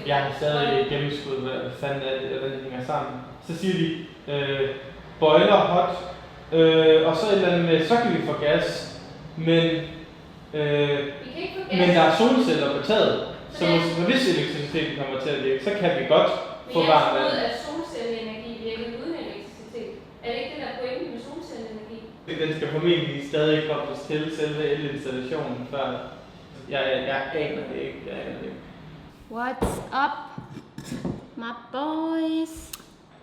Jeg har stadig gennemskud, hvad fanden er det, hvordan det hænger sammen. Så siger de, boiler hot, og så et eller andet med, så kan vi få gas, men der er solceller på taget, så hvis elektriciteten kommer til at virke, så kan vi godt få varmt vand. Men jeg troede, at solcelleenergi virkede uden elektricitet. Er det ikke det, der er pointen med solcelleenergi? Den skal formentlig stadig kobles til selve elinstallationen, før jeg aner det ikke. What's up, my boys?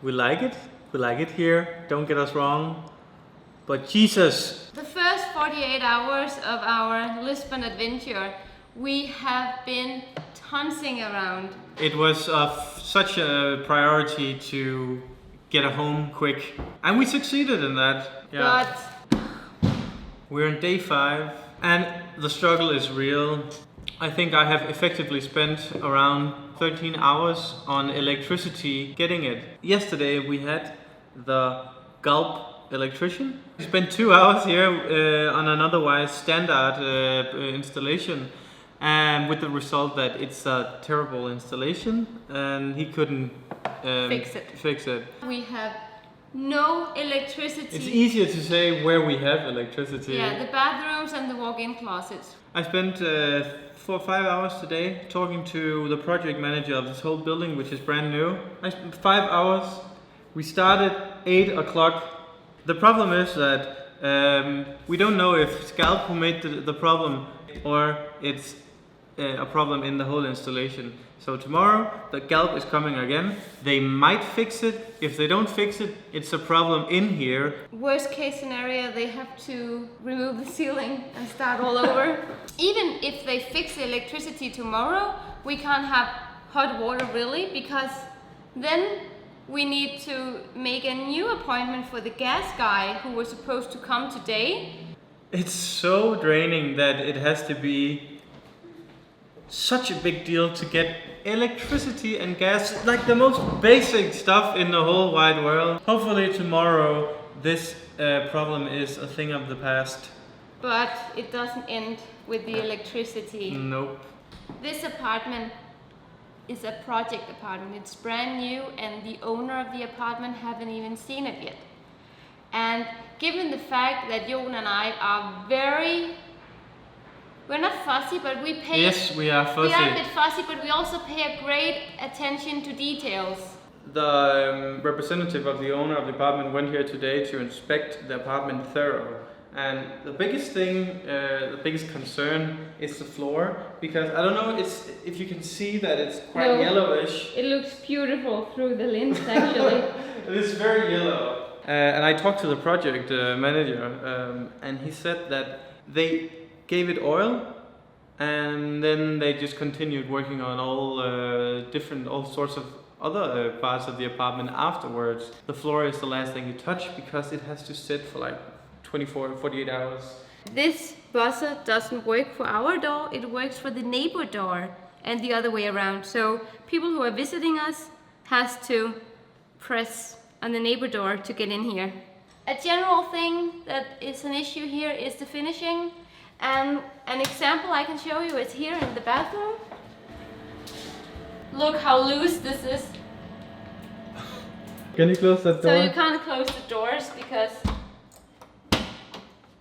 We like it. We like it here. Don't get us wrong. But Jesus. The first 48 hours of our Lisbon adventure, we have been tonsing around. It was such a priority to get a home quick. And we succeeded in that. Yeah. But we're in day 5 and the struggle is real. I think I have effectively spent around 13 hours on electricity getting it. Yesterday we had the Gulp electrician. We spent 2 hours here on an otherwise standard installation, and with the result that it's a terrible installation and he couldn't fix it. We have no electricity. It's easier to say where we have electricity. Yeah, the bathrooms and the walk-in closets. I spent 4 or 5 hours today talking to the project manager of this whole building, which is brand new. I spent 5 hours. We started 8 o'clock. The problem is that we don't know if Scalp who made the problem or it's a problem in the whole installation. So tomorrow the Gulp is coming again. They might fix it. If they don't fix it, it's a problem in here. Worst case scenario, they have to remove the ceiling and start all over. Even if they fix the electricity tomorrow, we can't have hot water really, because then we need to make a new appointment for the gas guy who was supposed to come today. It's so draining that it has to be such a big deal to get electricity and gas, like the most basic stuff in the whole wide world. Hopefully tomorrow this problem is a thing of the past. But it doesn't end with the electricity. Nope. This apartment is a project apartment. It's brand new and the owner of the apartment haven't even seen it yet. And given the fact that Jon and I are we're not fussy, but we pay... Yes, we are fussy. We are a bit fussy, but we also pay a great attention to details. The representative of the owner of the apartment went here today to inspect the apartment thorough. And the biggest thing, the biggest concern is the floor, because I don't know if you can see that it's quite yellowish. It looks beautiful through the lens actually. It is very yellow. And I talked to the project manager and he said that they gave it oil and then they just continued working on all sorts of other parts of the apartment afterwards. The floor is the last thing you touch because it has to sit for like 24 or 48 hours. This buzzer doesn't work for our door, it works for the neighbor door and the other way around. So people who are visiting us has to press on the neighbor door to get in here. A general thing that is an issue here is the finishing. And an example I can show you is here in the bathroom. Look how loose this is. Can you close that door? So you can't close the doors because...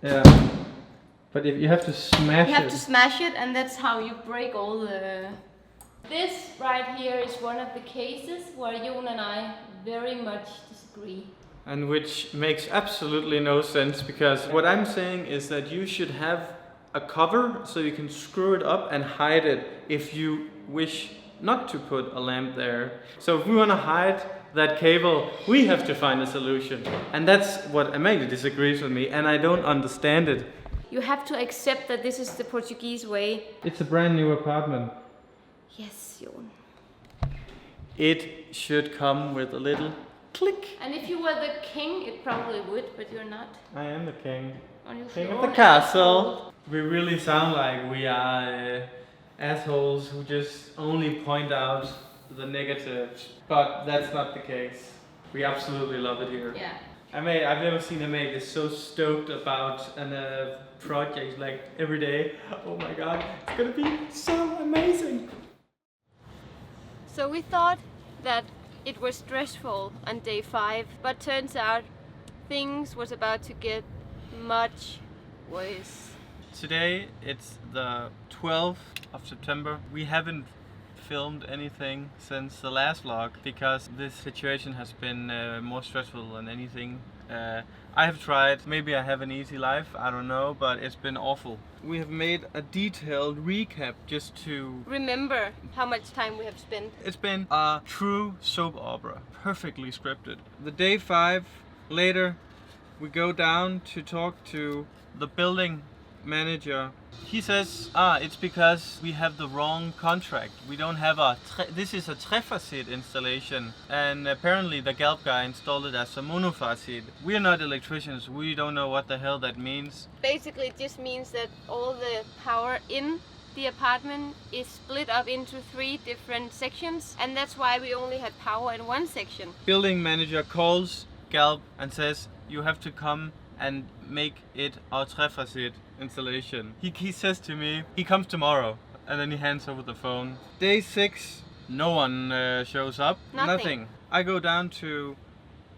Yeah. But if you have to smash it. You have to smash it and that's how you break all the... This right here is one of the cases where Jon and I very much disagree. And which makes absolutely no sense, because what I'm saying is that you should have a cover so you can screw it up and hide it if you wish not to put a lamp there. So if we want to hide that cable. We have to find a solution. And that's what Amalie disagrees with me, and I don't understand it. You have to accept that this is the Portuguese way. It's a brand new apartment. Yes, Jon. It should come with a little click. And if you were the king, it probably would, but you're not. I am the king. On your King of throne, the castle. asshole. We really sound like we are assholes who just only point out the negatives. But that's not the case. We absolutely love it here. Yeah. I've never seen Amalie is so stoked about a project like every day. Oh my god, it's gonna be so amazing. So we thought that it was stressful on day 5, but turns out things was about to get much worse. Today it's the 12th of September. We haven't filmed anything since the last vlog because this situation has been more stressful than anything. I have tried, maybe I have an easy life, I don't know, but it's been awful. We have made a detailed recap just to Remember how much time we have spent. It's been a true soap opera, perfectly scripted. The day 5 later, we go down to talk to the building manager. He says, it's because we have the wrong contract. We don't have this is a trefacet installation, and apparently the Galp guy installed it as a monofacet. We are not electricians, we don't know what the hell that means. Basically, it just means that all the power in the apartment is split up into 3 different sections, and that's why we only had power in one section. Building manager calls Galp and says, you have to come and make it our trefacet installation. He says to me, he comes tomorrow, and then he hands over the phone. Day 6, no one shows up. Nothing. I go down to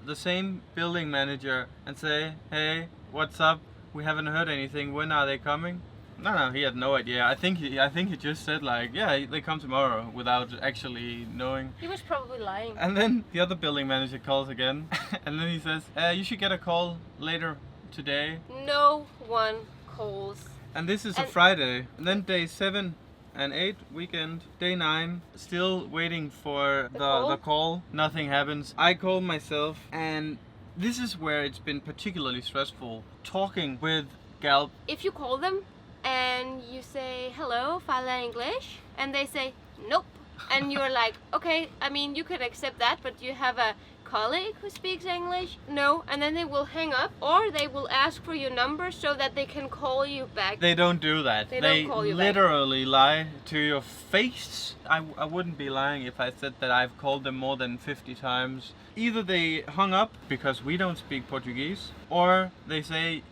the same building manager and say, hey, what's up? We haven't heard anything. When are they coming? No, he had no idea. I think he just said like, yeah, they come tomorrow without actually knowing. He was probably lying. And then the other building manager calls again, and then he says, you should get a call later today. No one calls. And this is a Friday. And then day 7 and 8, weekend. Day 9, still waiting for the call. Nothing happens. I call myself, and this is where it's been particularly stressful. Talking with Galp. If you call them and you say, hello, fala English, and they say, nope. And you're like, okay, I mean, you could accept that, but you have a colleague who speaks English? No. And then they will hang up, or they will ask for your number so that they can call you back. They don't do that. They don't call you literally lie to your face. I wouldn't be lying if I said that I've called them more than 50 times. Either they hung up because we don't speak Portuguese, or they say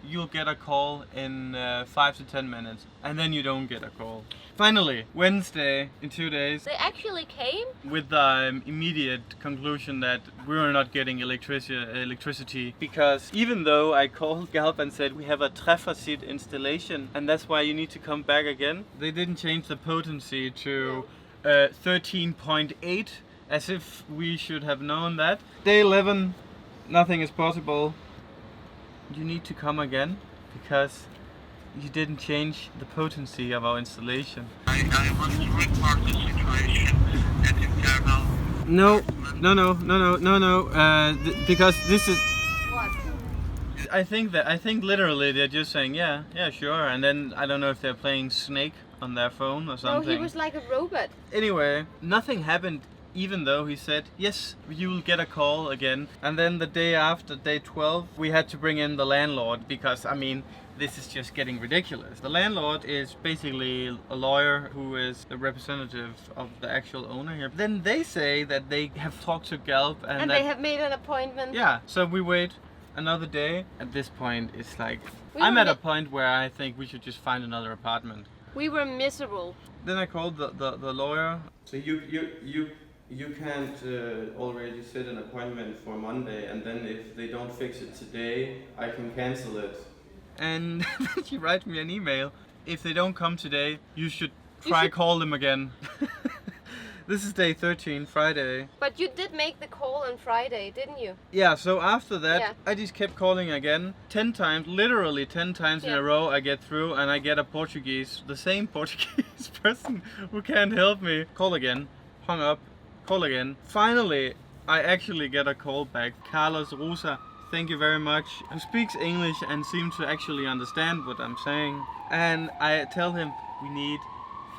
you'll get a call in 5 to 10 minutes, and then you don't get a call. Finally, Wednesday, in 2 days, They actually came? with the immediate conclusion that we were not getting electricity, because even though I called Galp and said we have a trefacet installation and that's why you need to come back again, they didn't change the potency to 13.8, as if we should have known that. Day 11, nothing is possible. You need to come again because you didn't change the potency of our installation. I want to report the situation at internal. No, because this is. What? I think literally they're just saying yeah, sure, and then I don't know if they're playing Snake on their phone or something. No, he was like a robot. Anyway, nothing happened. Even though he said, yes, you will get a call again. And then the day after, day 12, we had to bring in the landlord because, I mean, this is just getting ridiculous. The landlord is basically a lawyer who is the representative of the actual owner here. Then they say that they have talked to Galp And they have made an appointment. Yeah, so we wait another day. At this point, it's like, I'm at a point where I think we should just find another apartment. We were miserable. Then I called the lawyer. So you can't already set an appointment for Monday, and then if they don't fix it today, I can cancel it. And then she writes me an email. If they don't come today, you should call them again. This is day 13, Friday. But you did make the call on Friday, didn't you? Yeah, so after that, I just kept calling again. 10 times, literally 10 times in a row I get through, and I get the same Portuguese person who can't help me. Call again, hung up. Call again. Finally, I actually get a call back. Carlos Rosa, thank you very much, who speaks English and seems to actually understand what I'm saying. And I tell him we need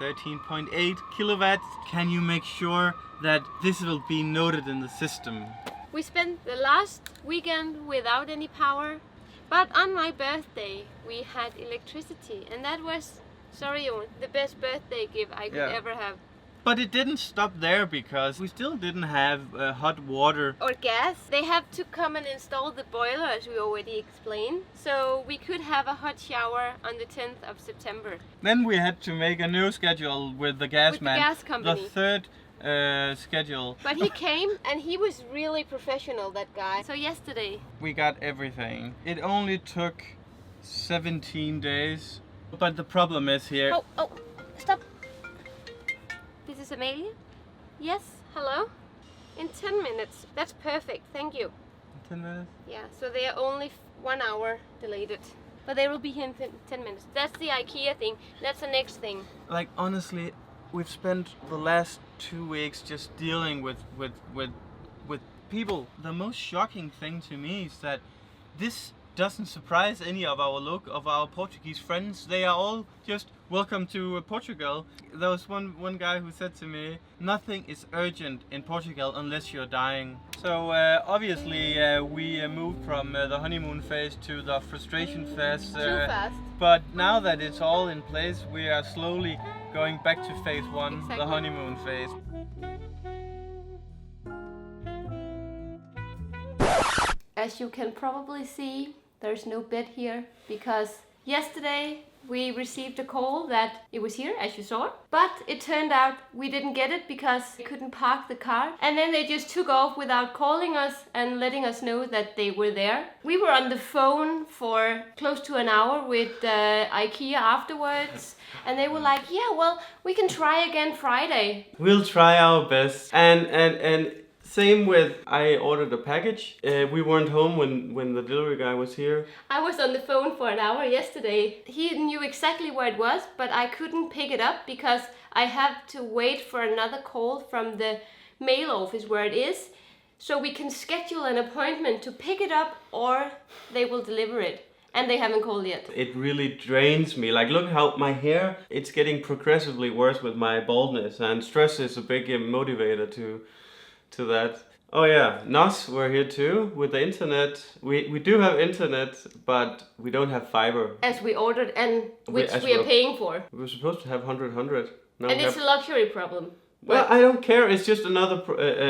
13.8 kilowatts. Can you make sure that this will be noted in the system? We spent the last weekend without any power, but on my birthday we had electricity, and that was, sorry, Jon, the best birthday gift I could ever have. But it didn't stop there, because we still didn't have hot water. Or gas. They have to come and install the boiler, as we already explained, so we could have a hot shower on the 10th of September. Then we had to make a new schedule with the gas man. The gas company. The third schedule. But he came and he was really professional, that guy. So yesterday we got everything. It only took 17 days. But the problem is here. Oh, stop. This is Amalia? Yes, hello? In 10 minutes. That's perfect, thank you. 10 minutes? Yeah, so they are only 1 hour delayed. But they will be here in 10 minutes. That's the IKEA thing. That's the next thing. Like, honestly, we've spent the last 2 weeks just dealing with people. The most shocking thing to me is that this doesn't surprise any of our Portuguese friends. They are all just welcome to Portugal. There was one guy who said to me, nothing is urgent in Portugal unless you're dying. So obviously we moved from the honeymoon phase to the frustration phase. Too fast. But now that it's all in place, we are slowly going back to phase 1, Exactly. the honeymoon phase. As you can probably see, there's no bed here because yesterday we received a call that it was here, as you saw. But it turned out we didn't get it because we couldn't park the car. And then they just took off without calling us and letting us know that they were there. We were on the phone for close to an hour with IKEA afterwards. And they were like, yeah, well, we can try again Friday. We'll try our best. And same with, I ordered a package. We weren't home when the delivery guy was here. I was on the phone for an hour yesterday. He knew exactly where it was, but I couldn't pick it up because I have to wait for another call from the mail office where it is, so we can schedule an appointment to pick it up, or they will deliver it. And they haven't called yet. It really drains me. Like, look how my hair, it's getting progressively worse with my baldness, and stress is a big motivator to that. Oh yeah, Nos, we're here too with the internet. We do have internet, but we don't have fiber. As we ordered, and which we are paying for. We were supposed to have 100. Now and it's a luxury problem. Well, I don't care. It's just another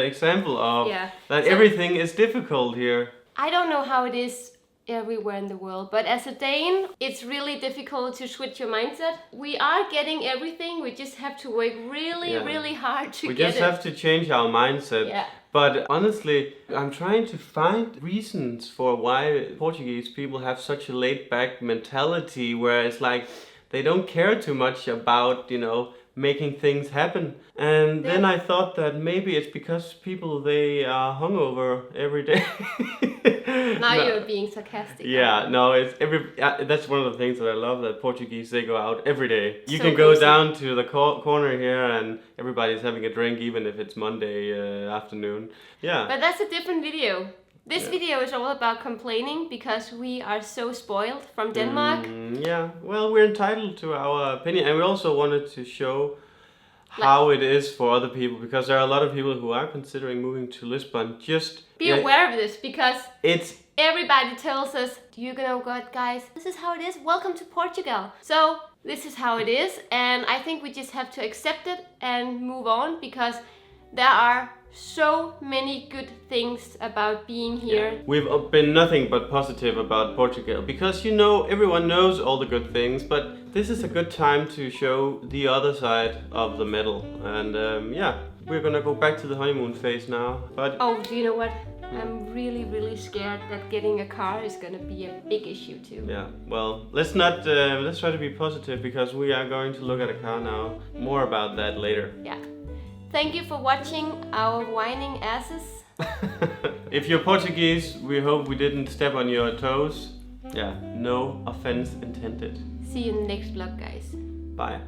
example of that everything is difficult here. I don't know how it is everywhere in the world, but as a Dane, it's really difficult to switch your mindset. We are getting everything, we just have to work really hard to get it. We just have to change our mindset. Yeah. But honestly, I'm trying to find reasons for why Portuguese people have such a laid-back mentality, where it's like they don't care too much about, making things happen. And then I thought that maybe it's because people, they are hungover every day. Now you're being sarcastic. Yeah, no, it's that's one of the things that I love, that Portuguese, they go out every day. You so can go crazy. down to the corner here and everybody's having a drink, even if it's Monday afternoon. Yeah. But that's a different video. This video is all about complaining because we are so spoiled from Denmark. Yeah, well, we're entitled to our opinion, and we also wanted to show how it is for other people, because there are a lot of people who are considering moving to Lisbon. Just be aware of this, because everybody tells us, you know what, guys, this is how it is. Welcome to Portugal. So this is how it is, and I think we just have to accept it and move on, because there are so many good things about being here. Yeah. We've been nothing but positive about Portugal, because everyone knows all the good things, but this is a good time to show the other side of the medal. And we're gonna go back to the honeymoon phase now. But oh, do you know what? I'm really scared that getting a car is gonna be a big issue too. Yeah, well, let's try to be positive, because we are going to look at a car now. More about that later. Yeah. Thank you for watching our whining asses. If you're Portuguese, we hope we didn't step on your toes. Yeah, no offense intended. See you in the next vlog, guys. Bye.